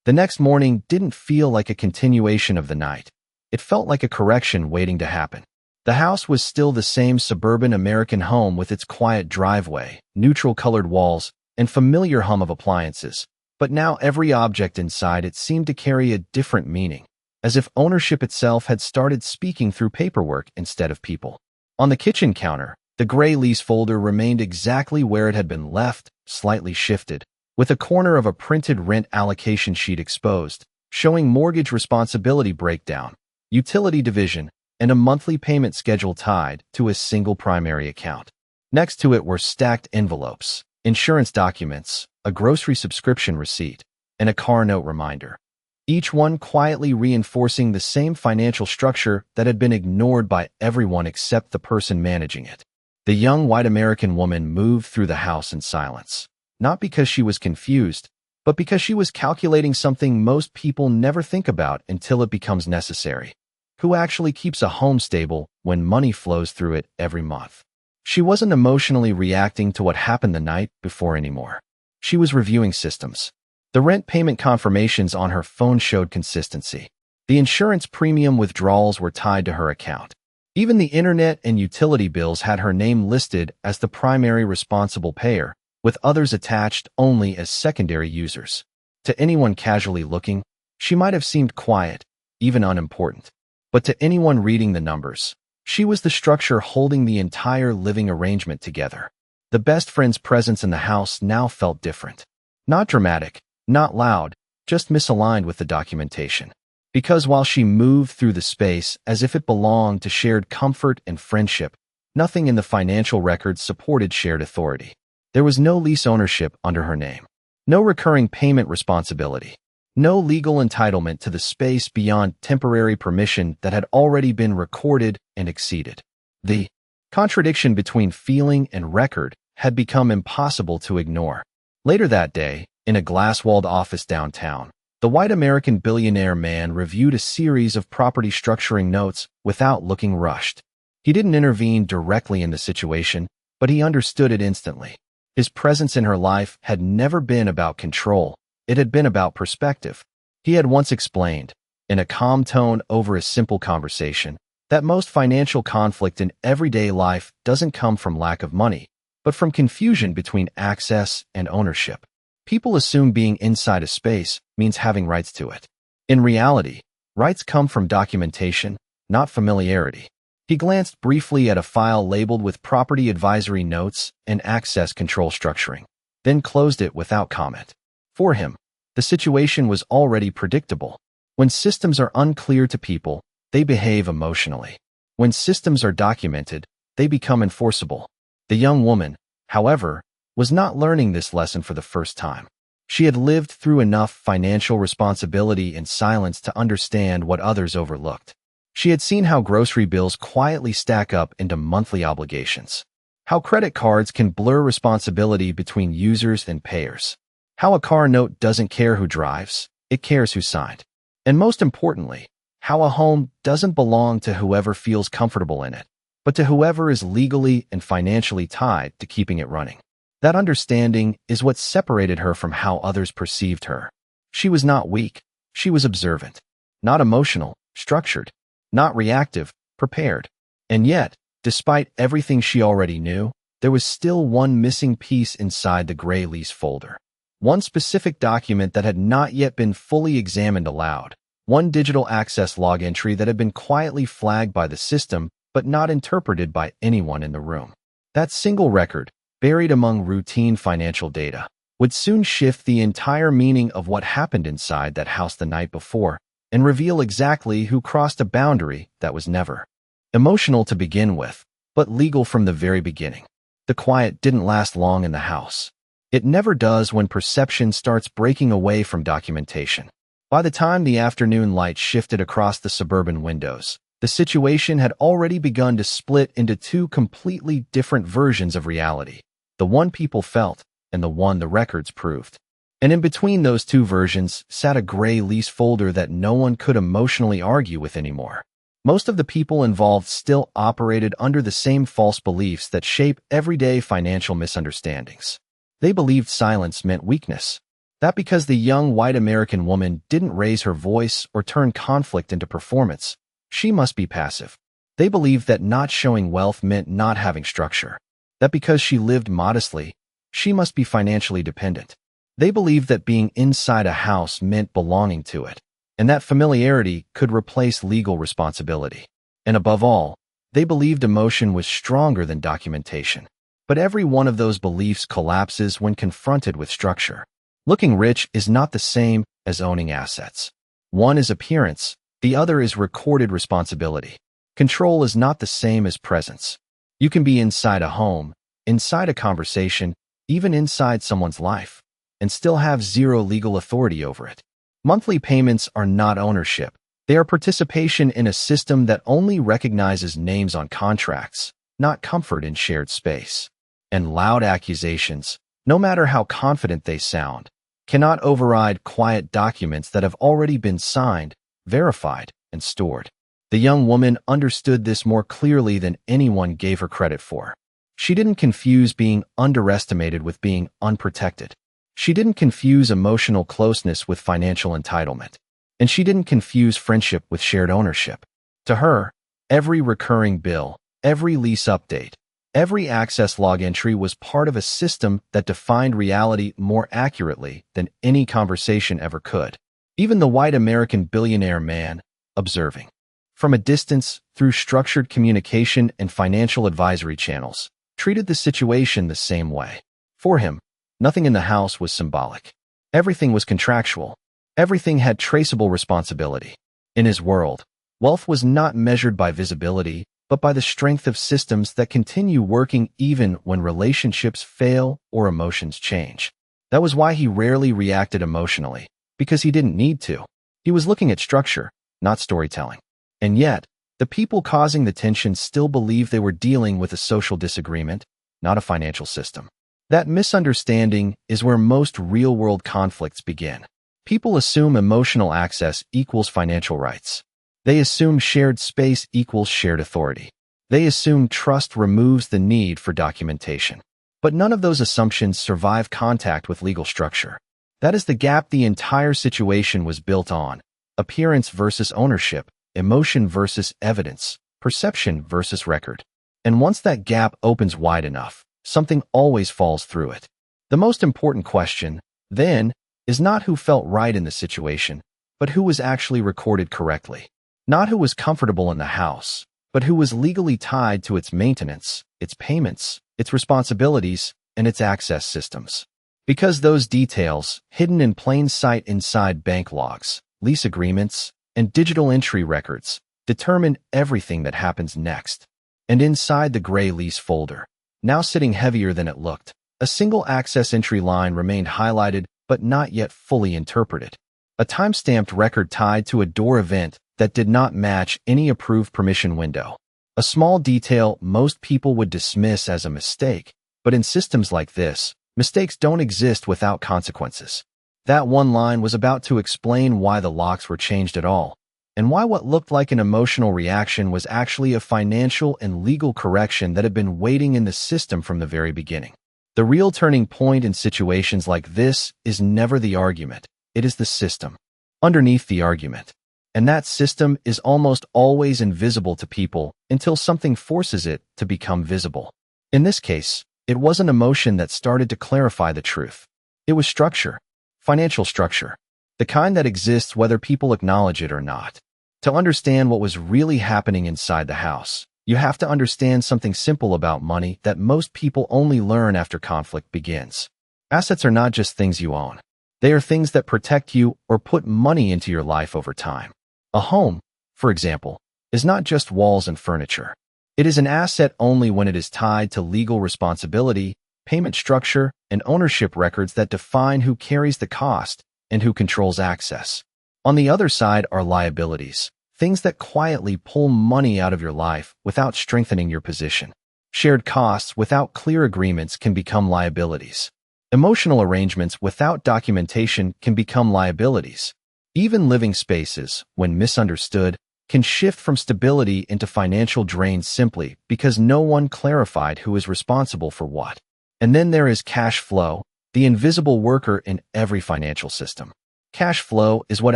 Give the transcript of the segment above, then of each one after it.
The next morning didn't feel like a continuation of the night. It felt like a correction waiting to happen. The house was still the same suburban American home with its quiet driveway, neutral-colored walls, and familiar hum of appliances. But now every object inside it seemed to carry a different meaning, as if ownership itself had started speaking through paperwork instead of people. On the kitchen counter, the gray lease folder remained exactly where it had been left, slightly shifted, with a corner of a printed rent allocation sheet exposed, showing mortgage responsibility breakdown, utility division, and a monthly payment schedule tied to a single primary account. Next to it were stacked envelopes, insurance documents, a grocery subscription receipt, and a car note reminder, each one quietly reinforcing the same financial structure that had been ignored by everyone except the person managing it. The young white American woman moved through the house in silence, not because she was confused, but because she was calculating something most people never think about until it becomes necessary. Who actually keeps a home stable when money flows through it every month? She wasn't emotionally reacting to what happened the night before anymore. She was reviewing systems. The rent payment confirmations on her phone showed consistency. The insurance premium withdrawals were tied to her account. Even the internet and utility bills had her name listed as the primary responsible payer, with others attached only as secondary users. To anyone casually looking, she might have seemed quiet, even unimportant. But to anyone reading the numbers, she was the structure holding the entire living arrangement together. The best friend's presence in the house now felt different. Not dramatic, not loud, just misaligned with the documentation. Because while she moved through the space as if it belonged to shared comfort and friendship, nothing in the financial records supported shared authority. There was no lease ownership under her name, no recurring payment responsibility, no legal entitlement to the space beyond temporary permission that had already been recorded and exceeded. The contradiction between feeling and record had become impossible to ignore. Later that day, in a glass-walled office downtown, the white American billionaire man reviewed a series of property structuring notes without looking rushed. He didn't intervene directly in the situation, but he understood it instantly. His presence in her life had never been about control. It had been about perspective. He had once explained, in a calm tone over a simple conversation, that most financial conflict in everyday life doesn't come from lack of money, but from confusion between access and ownership. People assume being inside a space means having rights to it. In reality, rights come from documentation, not familiarity. He glanced briefly at a file labeled with property advisory notes and access control structuring, then closed it without comment. For him, the situation was already predictable. When systems are unclear to people, they behave emotionally. When systems are documented, they become enforceable. The young woman, however, was not learning this lesson for the first time. She had lived through enough financial responsibility in silence to understand what others overlooked. She had seen how grocery bills quietly stack up into monthly obligations, how credit cards can blur responsibility between users and payers, how a car note doesn't care who drives, it cares who signed, and most importantly, how a home doesn't belong to whoever feels comfortable in it, but to whoever is legally and financially tied to keeping it running. That understanding is what separated her from how others perceived her. She was not weak, she was observant, not emotional, structured, not reactive, prepared. And yet, despite everything she already knew, there was still one missing piece inside the gray lease folder. One specific document that had not yet been fully examined aloud. One digital access log entry that had been quietly flagged by the system but not interpreted by anyone in the room. That single record, buried among routine financial data, would soon shift the entire meaning of what happened inside that house the night before and reveal exactly who crossed a boundary that was never emotional to begin with, but legal from the very beginning. The quiet didn't last long in the house. It never does when perception starts breaking away from documentation. By the time the afternoon light shifted across the suburban windows, the situation had already begun to split into two completely different versions of reality, the one people felt and the one the records proved. And in between those two versions sat a gray lease folder that no one could emotionally argue with anymore. Most of the people involved still operated under the same false beliefs that shape everyday financial misunderstandings. They believed silence meant weakness. That because the young white American woman didn't raise her voice or turn conflict into performance, she must be passive. They believed that not showing wealth meant not having structure. That because she lived modestly, she must be financially dependent. They believed that being inside a house meant belonging to it, and that familiarity could replace legal responsibility. And above all, they believed emotion was stronger than documentation. But every one of those beliefs collapses when confronted with structure. Looking rich is not the same as owning assets. One is appearance, the other is recorded responsibility. Control is not the same as presence. You can be inside a home, inside a conversation, even inside someone's life, and still have zero legal authority over it. Monthly payments are not ownership. They are participation in a system that only recognizes names on contracts, not comfort in shared space. And loud accusations, no matter how confident they sound, cannot override quiet documents that have already been signed, verified, and stored. The young woman understood this more clearly than anyone gave her credit for. She didn't confuse being underestimated with being unprotected. She didn't confuse emotional closeness with financial entitlement. And she didn't confuse friendship with shared ownership. To her, every recurring bill, every lease update, every access log entry was part of a system that defined reality more accurately than any conversation ever could. Even the white American billionaire man, observing from a distance through structured communication and financial advisory channels, treated the situation the same way. For him, nothing in the house was symbolic. Everything was contractual. Everything had traceable responsibility. In his world, wealth was not measured by visibility, but by the strength of systems that continue working even when relationships fail or emotions change. That was why he rarely reacted emotionally, because he didn't need to. He was looking at structure, not storytelling. And yet, the people causing the tension still believed they were dealing with a social disagreement, not a financial system. That misunderstanding is where most real-world conflicts begin. People assume emotional access equals financial rights. They assume shared space equals shared authority. They assume trust removes the need for documentation. But none of those assumptions survive contact with legal structure. That is the gap the entire situation was built on: appearance versus ownership, emotion versus evidence, perception versus record. And once that gap opens wide enough, something always falls through it. The most important question, then, is not who felt right in the situation, but who was actually recorded correctly. Not who was comfortable in the house, but who was legally tied to its maintenance, its payments, its responsibilities, and its access systems. Because those details, hidden in plain sight inside bank logs, lease agreements, and digital entry records, determine everything that happens next. And inside the gray lease folder, now sitting heavier than it looked, a single access entry line remained highlighted but not yet fully interpreted. A time-stamped record tied to a door event that did not match any approved permission window. A small detail most people would dismiss as a mistake, but in systems like this, mistakes don't exist without consequences. That one line was about to explain why the locks were changed at all, and why what looked like an emotional reaction was actually a financial and legal correction that had been waiting in the system from the very beginning. The real turning point in situations like this is never the argument, it is the system underneath the argument. And that system is almost always invisible to people until something forces it to become visible. In this case, it wasn't emotion that started to clarify the truth. It was structure, financial structure, the kind that exists whether people acknowledge it or not. To understand what was really happening inside the house, you have to understand something simple about money that most people only learn after conflict begins. Assets are not just things you own. They are things that protect you or put money into your life over time. A home, for example, is not just walls and furniture. It is an asset only when it is tied to legal responsibility, payment structure, and ownership records that define who carries the cost and who controls access. On the other side are liabilities, things that quietly pull money out of your life without strengthening your position. Shared costs without clear agreements can become liabilities. Emotional arrangements without documentation can become liabilities. Even living spaces, when misunderstood, can shift from stability into financial drain simply because no one clarified who is responsible for what. And then there is cash flow, the invisible worker in every financial system. Cash flow is what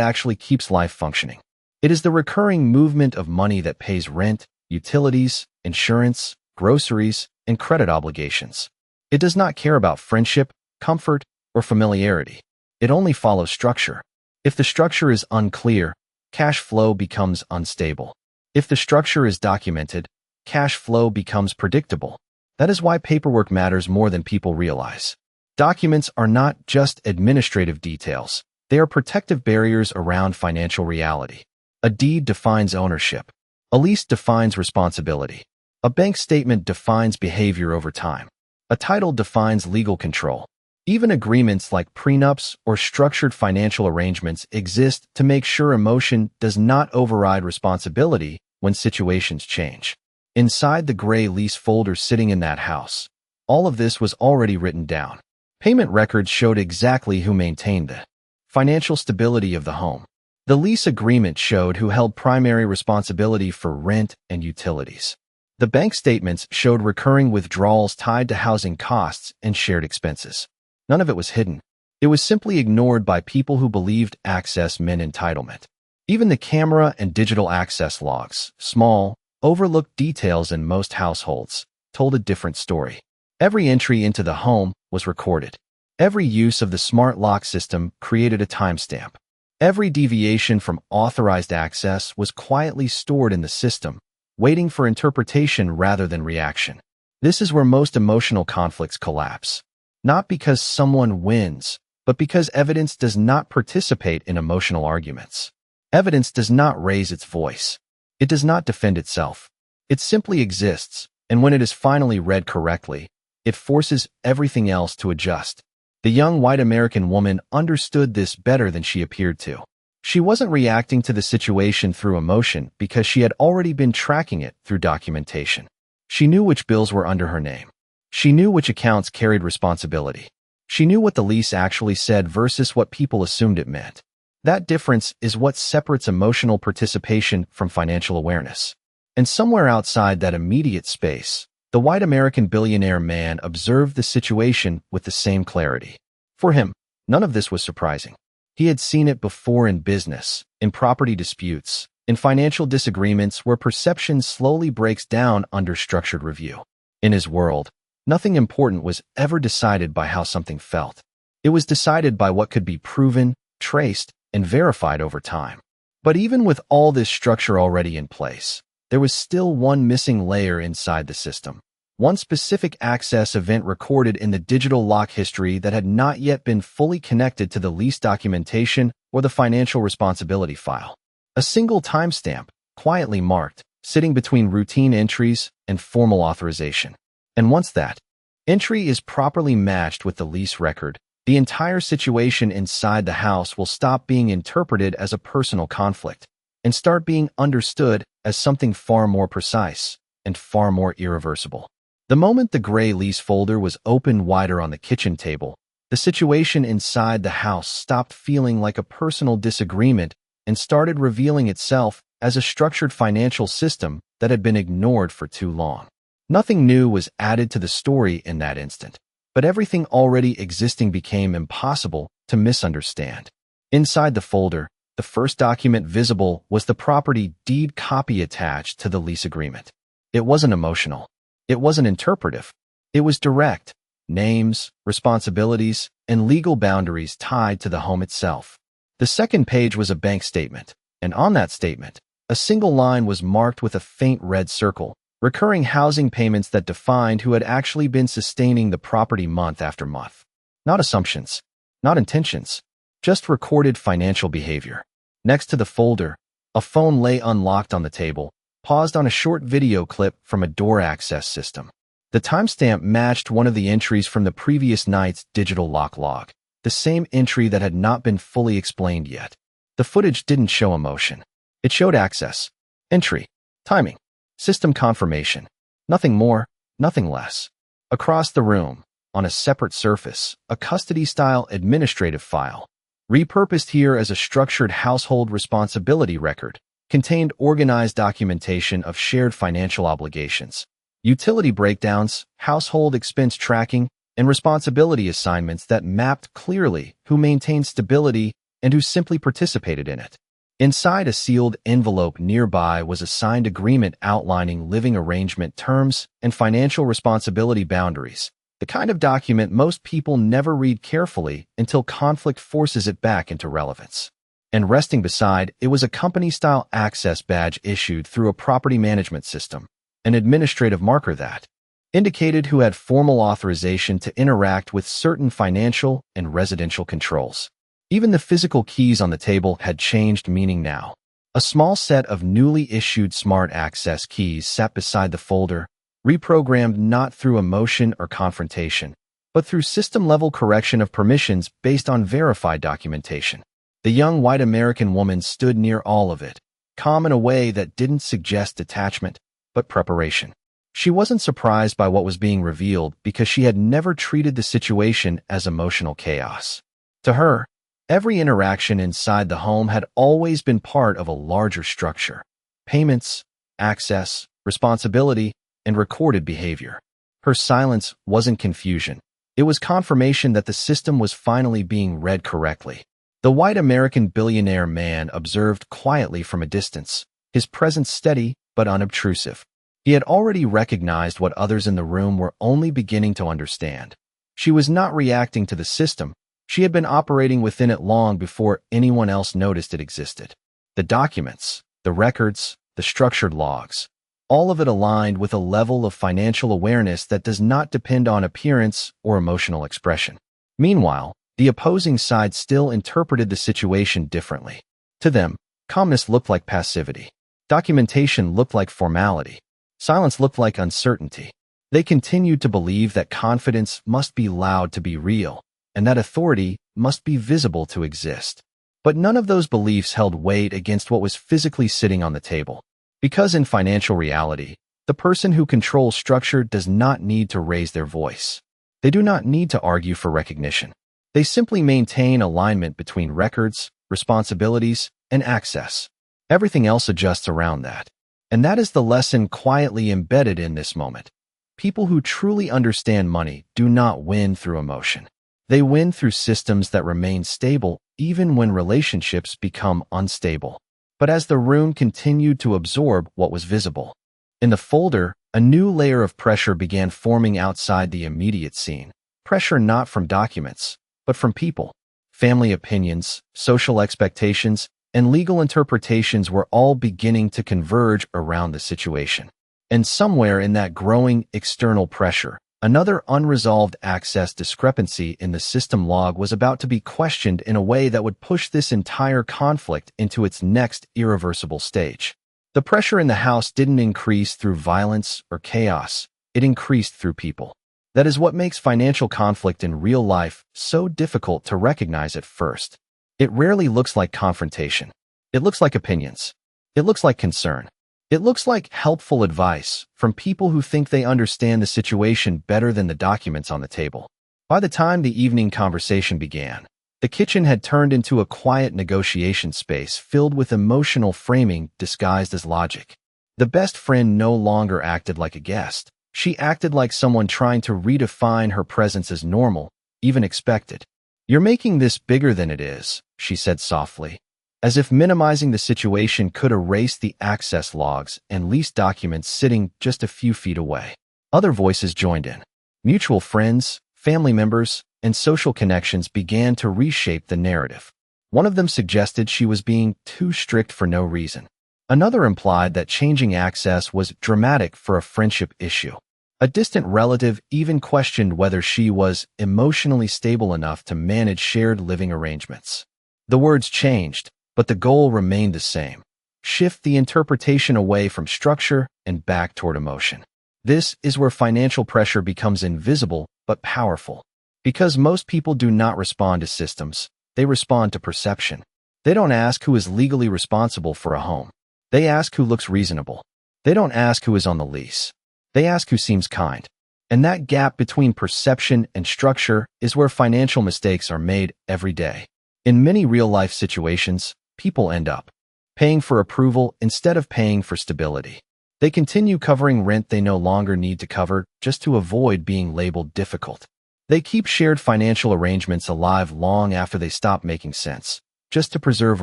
actually keeps life functioning. It is the recurring movement of money that pays rent, utilities, insurance, groceries, and credit obligations. It does not care about friendship, comfort, or familiarity. It only follows structure. If the structure is unclear, cash flow becomes unstable. If the structure is documented, cash flow becomes predictable. That is why paperwork matters more than people realize. Documents are not just administrative details. They are protective barriers around financial reality. A deed defines ownership. A lease defines responsibility. A bank statement defines behavior over time. A title defines legal control. Even agreements like prenups or structured financial arrangements exist to make sure emotion does not override responsibility when situations change. Inside the gray lease folder sitting in that house, all of this was already written down. Payment records showed exactly who maintained the financial stability of the home. The lease agreement showed who held primary responsibility for rent and utilities. The bank statements showed recurring withdrawals tied to housing costs and shared expenses. None of it was hidden. It was simply ignored by people who believed access meant entitlement. Even the camera and digital access logs, small, overlooked details in most households, told a different story. Every entry into the home was recorded. Every use of the smart lock system created a timestamp. Every deviation from authorized access was quietly stored in the system, waiting for interpretation rather than reaction. This is where most emotional conflicts collapse. Not because someone wins, but because evidence does not participate in emotional arguments. Evidence does not raise its voice. It does not defend itself. It simply exists, and when it is finally read correctly, it forces everything else to adjust. The young white American woman understood this better than she appeared to. She wasn't reacting to the situation through emotion because she had already been tracking it through documentation. She knew which bills were under her name. She knew which accounts carried responsibility. She knew what the lease actually said versus what people assumed it meant. That difference is what separates emotional participation from financial awareness. And somewhere outside that immediate space, the white American billionaire man observed the situation with the same clarity. For him, none of this was surprising. He had seen it before in business, in property disputes, in financial disagreements where perception slowly breaks down under structured review. In his world, nothing important was ever decided by how something felt. It was decided by what could be proven, traced, and verified over time. But even with all this structure already in place, there was still one missing layer inside the system. One specific access event recorded in the digital lock history that had not yet been fully connected to the lease documentation or the financial responsibility file. A single timestamp, quietly marked, sitting between routine entries and formal authorization. And once that entry is properly matched with the lease record, the entire situation inside the house will stop being interpreted as a personal conflict and start being understood as something far more precise and far more irreversible. The moment the gray lease folder was opened wider on the kitchen table, the situation inside the house stopped feeling like a personal disagreement and started revealing itself as a structured financial system that had been ignored for too long. Nothing new was added to the story in that instant, but everything already existing became impossible to misunderstand. Inside the folder, the first document visible was the property deed copy attached to the lease agreement. It wasn't emotional. It wasn't interpretive. It was direct. Names, responsibilities, and legal boundaries tied to the home itself. The second page was a bank statement, and on that statement, a single line was marked with a faint red circle, recurring housing payments that defined who had actually been sustaining the property month after month. Not assumptions, not intentions, just recorded financial behavior. Next to the folder, a phone lay unlocked on the table, paused on a short video clip from a door access system. The timestamp matched one of the entries from the previous night's digital lock log, the same entry that had not been fully explained yet. The footage didn't show emotion. It showed access, entry, timing, system confirmation. Nothing more, nothing less. Across the room, on a separate surface, a custody-style administrative file, repurposed here as a structured household responsibility record, contained organized documentation of shared financial obligations, utility breakdowns, household expense tracking, and responsibility assignments that mapped clearly who maintained stability and who simply participated in it. Inside a sealed envelope nearby was a signed agreement outlining living arrangement terms and financial responsibility boundaries, the kind of document most people never read carefully until conflict forces it back into relevance. And resting beside it was a company-style access badge issued through a property management system, an administrative marker that indicated who had formal authorization to interact with certain financial and residential controls. Even the physical keys on the table had changed meaning now. A small set of newly issued smart access keys sat beside the folder, reprogrammed not through emotion or confrontation, but through system-level correction of permissions based on verified documentation. The young white American woman stood near all of it, calm in a way that didn't suggest detachment, but preparation. She wasn't surprised by what was being revealed because she had never treated the situation as emotional chaos. To her, every interaction inside the home had always been part of a larger structure: payments, access, responsibility, and recorded behavior. Her silence wasn't confusion. It was confirmation that the system was finally being read correctly. The white American billionaire man observed quietly from a distance, his presence steady but unobtrusive. He had already recognized what others in the room were only beginning to understand. She was not reacting to the system. She had been operating within it long before anyone else noticed it existed. The documents, the records, the structured logs, all of it aligned with a level of financial awareness that does not depend on appearance or emotional expression. Meanwhile, the opposing side still interpreted the situation differently. To them, calmness looked like passivity. Documentation looked like formality. Silence looked like uncertainty. They continued to believe that confidence must be loud to be real, and that authority must be visible to exist. But none of those beliefs held weight against what was physically sitting on the table. Because in financial reality, the person who controls structure does not need to raise their voice. They do not need to argue for recognition. They simply maintain alignment between records, responsibilities, and access. Everything else adjusts around that. And that is the lesson quietly embedded in this moment. People who truly understand money do not win through emotion. They win through systems that remain stable even when relationships become unstable. But as the room continued to absorb what was visible, in the folder, a new layer of pressure began forming outside the immediate scene. Pressure not from documents, but from people. Family opinions, social expectations, and legal interpretations were all beginning to converge around the situation. And somewhere in that growing external pressure, another unresolved access discrepancy in the system log was about to be questioned in a way that would push this entire conflict into its next irreversible stage. The pressure in the house didn't increase through violence or chaos. It increased through people. That is what makes financial conflict in real life so difficult to recognize at first. It rarely looks like confrontation. It looks like opinions. It looks like concern. It looks like helpful advice from people who think they understand the situation better than the documents on the table. By the time the evening conversation began, the kitchen had turned into a quiet negotiation space filled with emotional framing disguised as logic. The best friend no longer acted like a guest. She acted like someone trying to redefine her presence as normal, even expected. "You're making this bigger than it is," she said softly, as if minimizing the situation could erase the access logs and lease documents sitting just a few feet away. Other voices joined in. Mutual friends, family members, and social connections began to reshape the narrative. One of them suggested she was being too strict for no reason. Another implied that changing access was dramatic for a friendship issue. A distant relative even questioned whether she was emotionally stable enough to manage shared living arrangements. The words changed, but the goal remained the same: shift the interpretation away from structure and back toward emotion. This is where financial pressure becomes invisible but powerful. Because most people do not respond to systems, they respond to perception. They don't ask who is legally responsible for a home. They ask who looks reasonable. They don't ask who is on the lease. They ask who seems kind. And that gap between perception and structure is where financial mistakes are made every day. In many real-life situations, people end up paying for approval instead of paying for stability. They continue covering rent they no longer need to cover just to avoid being labeled difficult. They keep shared financial arrangements alive long after they stop making sense, just to preserve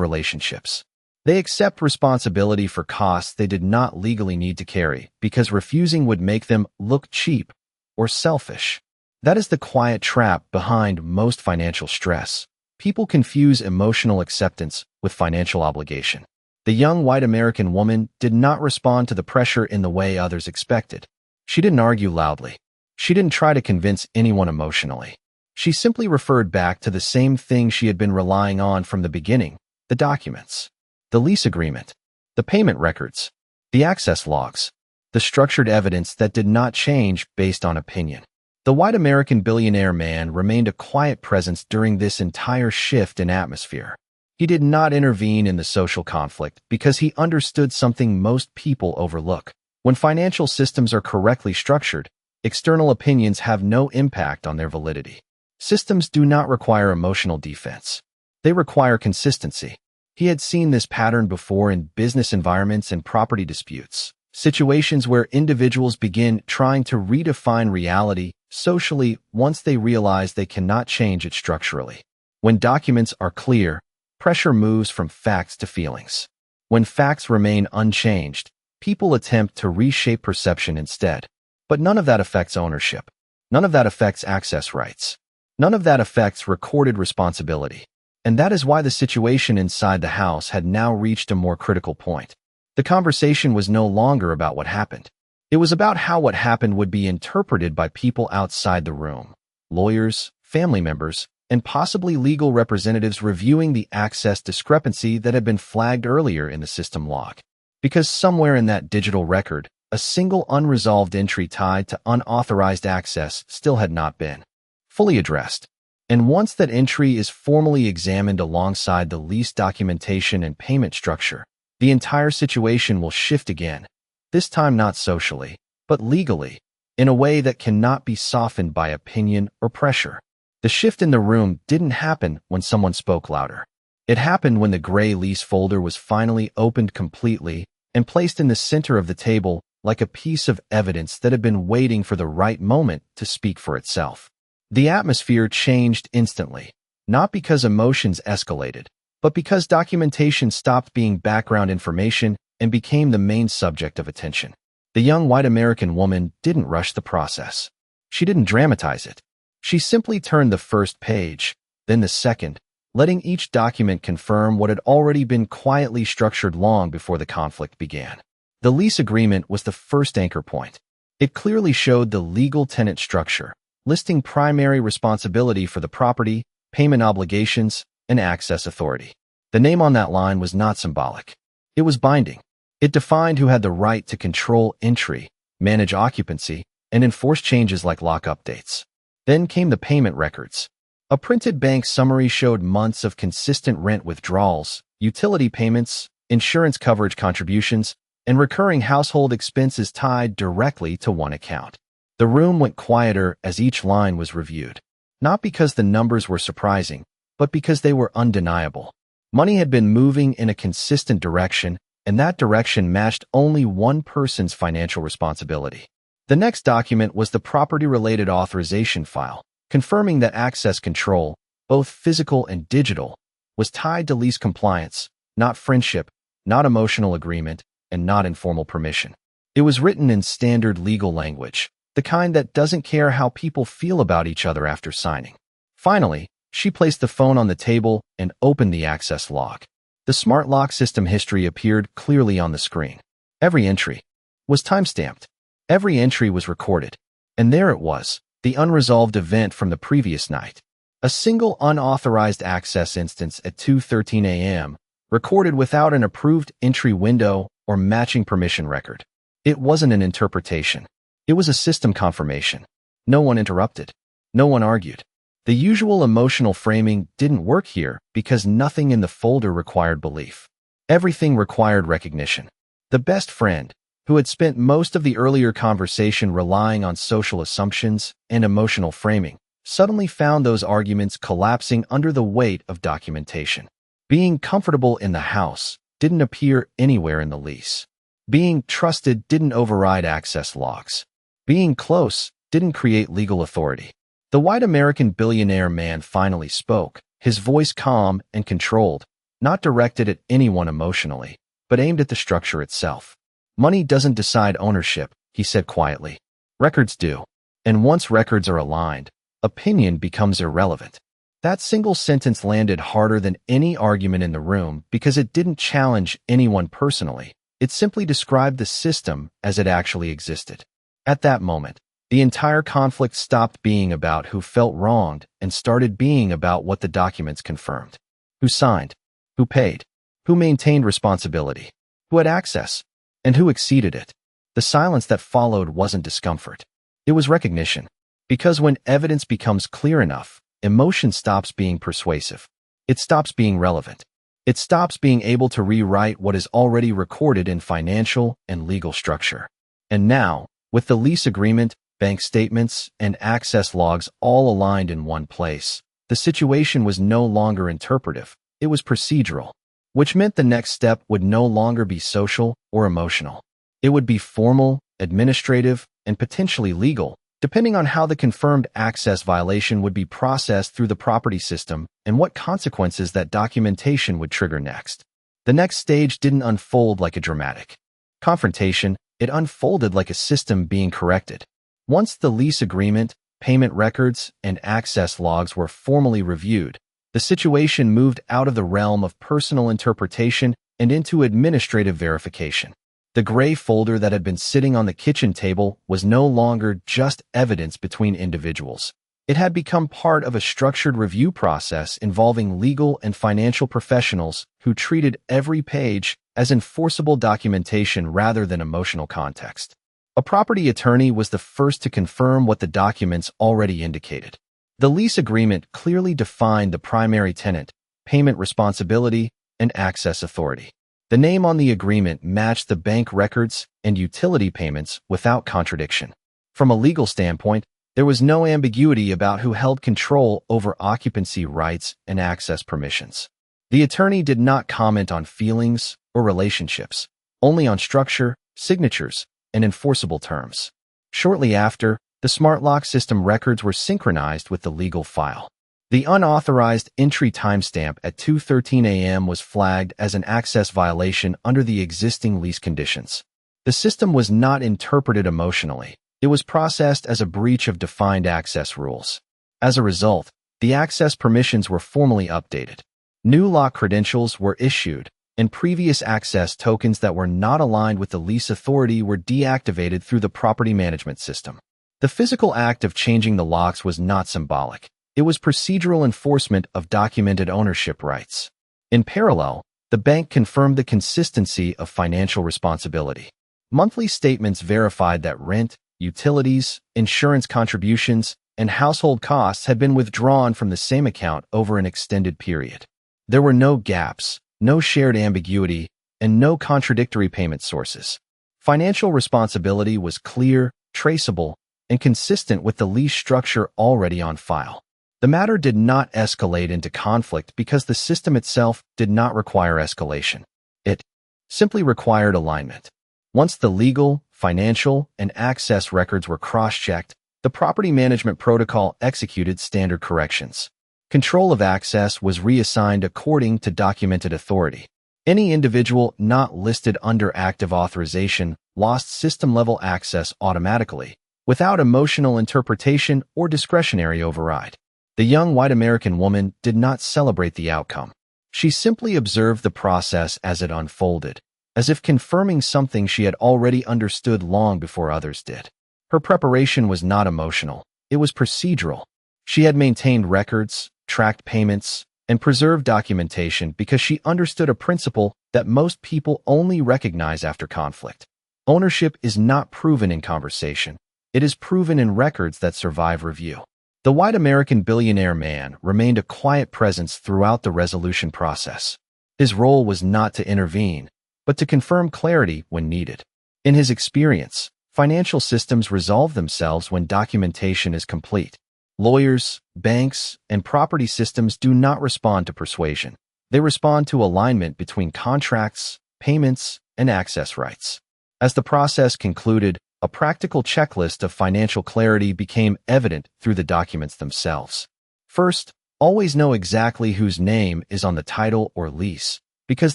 relationships. They accept responsibility for costs they did not legally need to carry because refusing would make them look cheap or selfish. That is the quiet trap behind most financial stress. People confuse emotional acceptance with financial obligation. The young white American woman did not respond to the pressure in the way others expected. She didn't argue loudly. She didn't try to convince anyone emotionally. She simply referred back to the same thing she had been relying on from the beginning: the documents, the lease agreement, the payment records, the access logs, the structured evidence that did not change based on opinion. The white American billionaire man remained a quiet presence during this entire shift in atmosphere. He did not intervene in the social conflict because he understood something most people overlook. When financial systems are correctly structured, external opinions have no impact on their validity. Systems do not require emotional defense. They require consistency. He had seen this pattern before in business environments and property disputes, situations where individuals begin trying to redefine reality socially once they realize they cannot change it structurally. When documents are clear, pressure moves from facts to feelings. When facts remain unchanged, people attempt to reshape perception instead. But none of that affects ownership. None of that affects access rights. None of that affects recorded responsibility. And that is why the situation inside the house had now reached a more critical point. The conversation was no longer about what happened. It was about how what happened would be interpreted by people outside the room: lawyers, family members, and possibly legal representatives reviewing the access discrepancy that had been flagged earlier in the system log. Because somewhere in that digital record, a single unresolved entry tied to unauthorized access still had not been fully addressed. And once that entry is formally examined alongside the lease documentation and payment structure, the entire situation will shift again, this time not socially, but legally, in a way that cannot be softened by opinion or pressure. The shift in the room didn't happen when someone spoke louder. It happened when the gray lease folder was finally opened completely and placed in the center of the table like a piece of evidence that had been waiting for the right moment to speak for itself. The atmosphere changed instantly, not because emotions escalated, but because documentation stopped being background information and became the main subject of attention. The young white American woman didn't rush the process. She didn't dramatize it. She simply turned the first page, then the second, letting each document confirm what had already been quietly structured long before the conflict began. The lease agreement was the first anchor point. It clearly showed the legal tenant structure, listing primary responsibility for the property, payment obligations, and access authority. The name on that line was not symbolic. It was binding. It defined who had the right to control entry, manage occupancy, and enforce changes like lock updates. Then came the payment records. A printed bank summary showed months of consistent rent withdrawals, utility payments, insurance coverage contributions, and recurring household expenses tied directly to one account. The room went quieter as each line was reviewed, not because the numbers were surprising, but because they were undeniable. Money had been moving in a consistent direction, and that direction matched only one person's financial responsibility. The next document was the property-related authorization file, confirming that access control, both physical and digital, was tied to lease compliance, not friendship, not emotional agreement, and not informal permission. It was written in standard legal language, the kind that doesn't care how people feel about each other after signing. Finally, she placed the phone on the table and opened the access log. The smart lock system history appeared clearly on the screen. Every entry was timestamped. Every entry was recorded. And there it was, the unresolved event from the previous night. A single unauthorized access instance at 2:13 a.m., recorded without an approved entry window or matching permission record. It wasn't an interpretation. It was a system confirmation. No one interrupted. No one argued. The usual emotional framing didn't work here because nothing in the folder required belief. Everything required recognition. The best friend, who had spent most of the earlier conversation relying on social assumptions and emotional framing, suddenly found those arguments collapsing under the weight of documentation. Being comfortable in the house didn't appear anywhere in the lease. Being trusted didn't override access logs. Being close didn't create legal authority. The white American billionaire man finally spoke, his voice calm and controlled, not directed at anyone emotionally, but aimed at the structure itself. "Money doesn't decide ownership," he said quietly. "Records do. And once records are aligned, opinion becomes irrelevant." That single sentence landed harder than any argument in the room because it didn't challenge anyone personally. It simply described the system as it actually existed. At that moment, the entire conflict stopped being about who felt wronged and started being about what the documents confirmed. Who signed? Who paid? Who maintained responsibility? Who had access? And who exceeded it? The silence that followed wasn't discomfort. It was recognition. Because when evidence becomes clear enough, emotion stops being persuasive. It stops being relevant. It stops being able to rewrite what is already recorded in financial and legal structure. And now, with the lease agreement, bank statements, and access logs all aligned in one place, the situation was no longer interpretive, it was procedural, which meant the next step would no longer be social or emotional. It would be formal, administrative, and potentially legal, depending on how the confirmed access violation would be processed through the property system and what consequences that documentation would trigger next. The next stage didn't unfold like a dramatic confrontation, it unfolded like a system being corrected. Once the lease agreement, payment records, and access logs were formally reviewed, the situation moved out of the realm of personal interpretation and into administrative verification. The gray folder that had been sitting on the kitchen table was no longer just evidence between individuals. It had become part of a structured review process involving legal and financial professionals who treated every page as enforceable documentation rather than emotional context. A property attorney was the first to confirm what the documents already indicated. The lease agreement clearly defined the primary tenant, payment responsibility, and access authority. The name on the agreement matched the bank records and utility payments without contradiction. From a legal standpoint, there was no ambiguity about who held control over occupancy rights and access permissions. The attorney did not comment on feelings or relationships, only on structure, signatures, and enforceable terms. Shortly after, the smart lock system records were synchronized with the legal file. The unauthorized entry timestamp at 2:13 a.m. was flagged as an access violation under the existing lease conditions. The system was not interpreted emotionally. It was processed as a breach of defined access rules. As a result, the access permissions were formally updated. New lock credentials were issued, and previous access tokens that were not aligned with the lease authority were deactivated through the property management system. The physical act of changing the locks was not symbolic. It was procedural enforcement of documented ownership rights. In parallel, the bank confirmed the consistency of financial responsibility. Monthly statements verified that rent, utilities, insurance contributions, and household costs had been withdrawn from the same account over an extended period. There were no gaps, no shared ambiguity, and no contradictory payment sources. Financial responsibility was clear, traceable, and consistent with the lease structure already on file. The matter did not escalate into conflict because the system itself did not require escalation. It simply required alignment. Once the legal, financial, and access records were cross-checked, the property management protocol executed standard corrections. Control of access was reassigned according to documented authority. Any individual not listed under active authorization lost system-level access automatically, without emotional interpretation or discretionary override. The young white American woman did not celebrate the outcome. She simply observed the process as it unfolded, as if confirming something she had already understood long before others did. Her preparation was not emotional, it was procedural. She had maintained records, tracked payments, and preserved documentation because she understood a principle that most people only recognize after conflict. Ownership is not proven in conversation. It is proven in records that survive review. The white American billionaire man remained a quiet presence throughout the resolution process. His role was not to intervene, but to confirm clarity when needed. In his experience, financial systems resolve themselves when documentation is complete. Lawyers, banks, and property systems do not respond to persuasion. They respond to alignment between contracts, payments, and access rights. As the process concluded, A practical checklist of financial clarity became evident through the documents themselves. First, always know exactly whose name is on the title or lease, because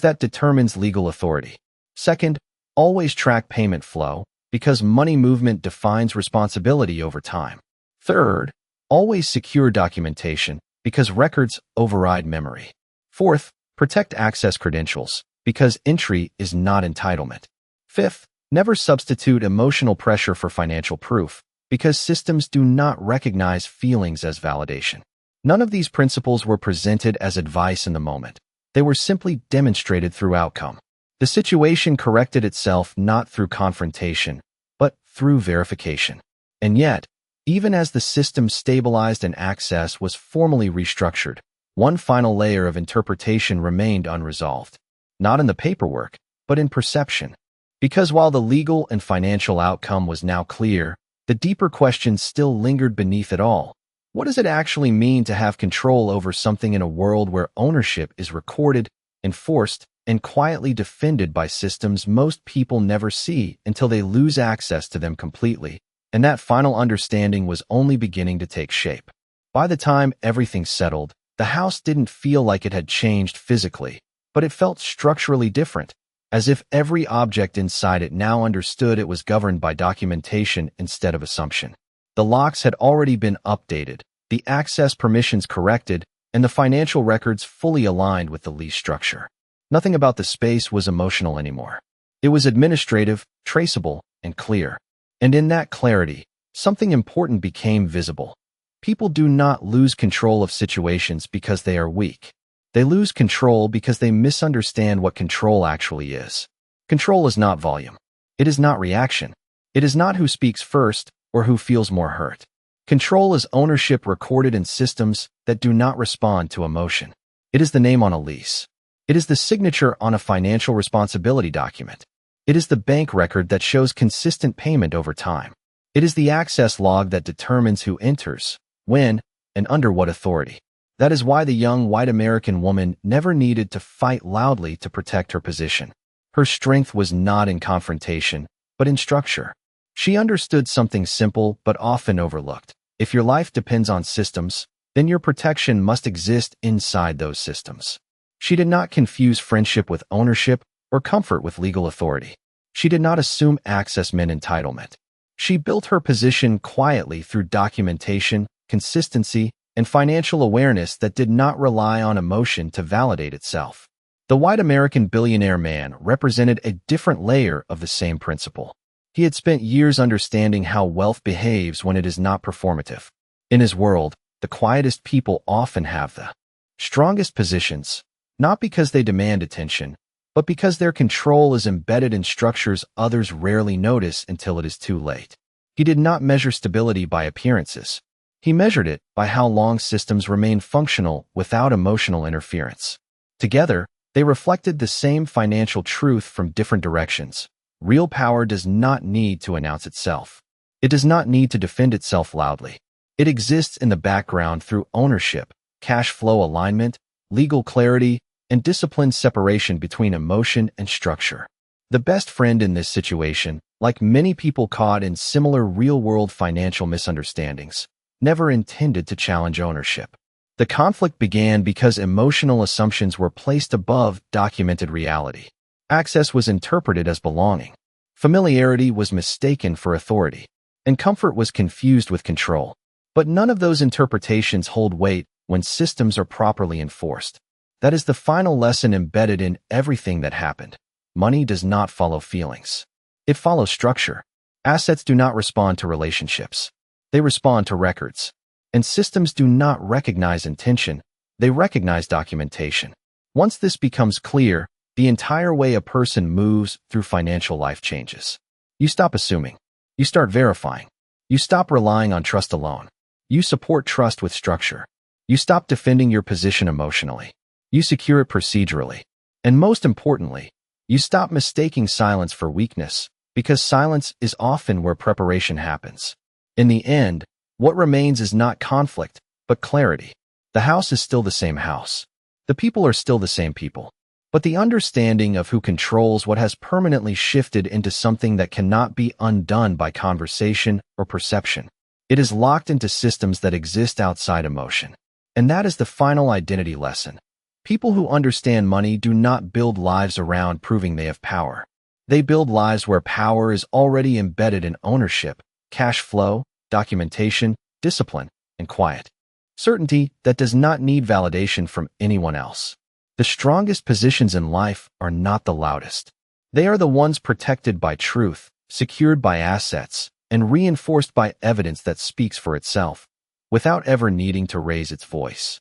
that determines legal authority. Second, always track payment flow, because money movement defines responsibility over time. Third, always secure documentation, because records override memory. Fourth, protect access credentials, because entry is not entitlement. Fifth, never substitute emotional pressure for financial proof, because systems do not recognize feelings as validation. None of these principles were presented as advice in the moment. They were simply demonstrated through outcome. The situation corrected itself not through confrontation, but through verification. And yet, even as the system stabilized and access was formally restructured, one final layer of interpretation remained unresolved. Not in the paperwork, but in perception. Because while the legal and financial outcome was now clear, the deeper questions still lingered beneath it all. What does it actually mean to have control over something in a world where ownership is recorded, enforced, and quietly defended by systems most people never see until they lose access to them completely? And that final understanding was only beginning to take shape. By the time everything settled, the house didn't feel like it had changed physically, but it felt structurally different, as if every object inside it now understood it was governed by documentation instead of assumption. The locks had already been updated, the access permissions corrected, and the financial records fully aligned with the lease structure. Nothing about the space was emotional anymore. It was administrative, traceable, and clear. And in that clarity, something important became visible. People do not lose control of situations because they are weak. They lose control because they misunderstand what control actually is. Control is not volume. It is not reaction. It is not who speaks first or who feels more hurt. Control is ownership recorded in systems that do not respond to emotion. It is the name on a lease. It is the signature on a financial responsibility document. It is the bank record that shows consistent payment over time. It is the access log that determines who enters, when, and under what authority. That is why the young white American woman never needed to fight loudly to protect her position. Her strength was not in confrontation, but in structure. She understood something simple but often overlooked. If your life depends on systems, then your protection must exist inside those systems. She did not confuse friendship with ownership or comfort with legal authority. She did not assume access meant entitlement. She built her position quietly through documentation, consistency, and financial awareness that did not rely on emotion to validate itself. The white American billionaire man represented a different layer of the same principle. He had spent years understanding how wealth behaves when it is not performative. In his world, the quietest people often have the strongest positions, not because they demand attention, but because their control is embedded in structures others rarely notice until it is too late. He did not measure stability by appearances. He measured it by how long systems remain functional without emotional interference. Together, they reflected the same financial truth from different directions. Real power does not need to announce itself. It does not need to defend itself loudly. It exists in the background through ownership, cash flow alignment, legal clarity, and disciplined separation between emotion and structure. The best friend in this situation, like many people caught in similar real-world financial misunderstandings, never intended to challenge ownership. The conflict began because emotional assumptions were placed above documented reality. Access was interpreted as belonging. Familiarity was mistaken for authority, and comfort was confused with control. But none of those interpretations hold weight when systems are properly enforced. That is the final lesson embedded in everything that happened. Money does not follow feelings. It follows structure. Assets do not respond to relationships. They respond to records. And systems do not recognize intention. They recognize documentation. Once this becomes clear, the entire way a person moves through financial life changes. You stop assuming. You start verifying. You stop relying on trust alone. You support trust with structure. You stop defending your position emotionally. You secure it procedurally. And most importantly, you stop mistaking silence for weakness, because silence is often where preparation happens. In the end, what remains is not conflict, but clarity. The house is still the same house. The people are still the same people. but the understanding of who controls what has permanently shifted into something that cannot be undone by conversation or perception. It is locked into systems that exist outside emotion. And that is the final identity lesson. People who understand money do not build lives around proving they have power. They build lives where power is already embedded in ownership, cash flow, documentation, discipline, and quiet certainty that does not need validation from anyone else. The strongest positions in life are not the loudest. They are the ones protected by truth, secured by assets, and reinforced by evidence that speaks for itself, without ever needing to raise its voice.